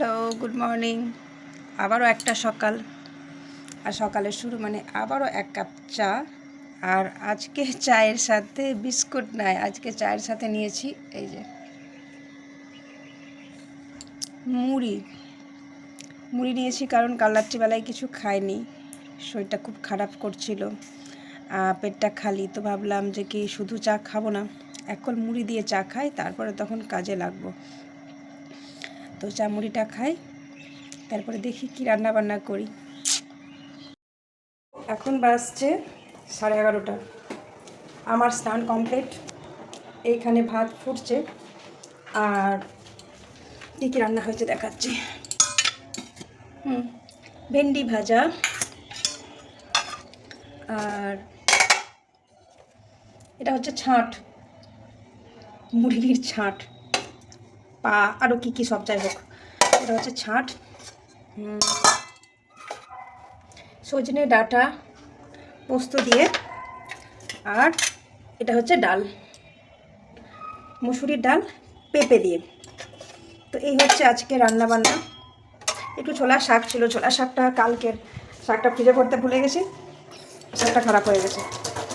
Hello, good morning. আবারও একটা সকাল, আর সকালের শুরু মানে আবারও এক কাপ চা। আর আজকে চায়ের সাথে বিস্কুট নাই, আজকে চায়ের সাথে নিয়েছি এই যে মুড়ি মুড়ি নিয়েছি, কারণ কাল রাত্রিবেলায় কিছু খাইনি, শরীরটা খুব খারাপ করছিল, পেটটা খালি। তো ভাবলাম যে কি শুধু চা খাবো না, এখন মুড়ি দিয়ে চা খাই, তারপরে তখন কাজে লাগবো। তো চা মুড়িটা খাই, তারপরে দেখি কি রান্না বান্না করি। এখন বাজছে 11:30। আমার স্নান কমপ্লিট, এইখানে ভাত ফুটছে, আর কী কী রান্না হয়েছে দেখাচ্ছি। ভেন্ডি ভাজা, আর এটা হচ্ছে ছাঁট, মুরগির ছাঁট, পা, আরও কী কী সব যাই হোক, এটা হচ্ছে ছাঁট। সজনে ডাঁটা পোস্ত দিয়ে, আর এটা হচ্ছে ডাল, মুসুরির ডাল পেঁপে দিয়ে। তো এই হচ্ছে আজকে রান্না বান্না। একটু ছোলা শাক ছিল, ছোলা শাকটা কালকের শাকটা ফ্রিজে করতে ভুলে গেছি, শাকটা খারাপ হয়ে গেছে,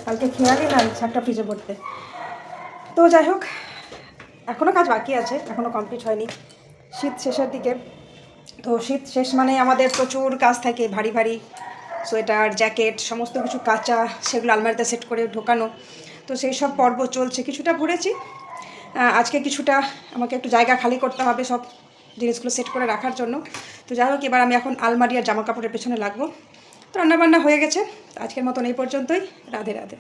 কালকে খেয়ালই নিলাম শাকটা ফ্রিজে পড়তে। তো যাই হোক, এখনও কাজ বাকি আছে, এখনও কমপ্লিট হয়নি, শীত শেষের দিকে। তো শীত শেষ মানে আমাদের প্রচুর কাজ থাকে, ভারী ভারী সোয়েটার জ্যাকেট সমস্ত কিছু কাঁচা, সেগুলো আলমারিতে সেট করে ঢোকানো। তো সেই সব পর্ব চলছে, কিছুটা ভরেছি, আজকে কিছুটা আমাকে একটু জায়গা খালি করতে হবে সব জিনিসগুলো সেট করে রাখার জন্য। তো যাই হোক, এবার আমি এখন আলমারি আর জামা কাপড়ের পেছনে লাগবো। তো রান্নাবান্না হয়ে গেছে, আজকের মতন এই পর্যন্তই। রাধে রাধে।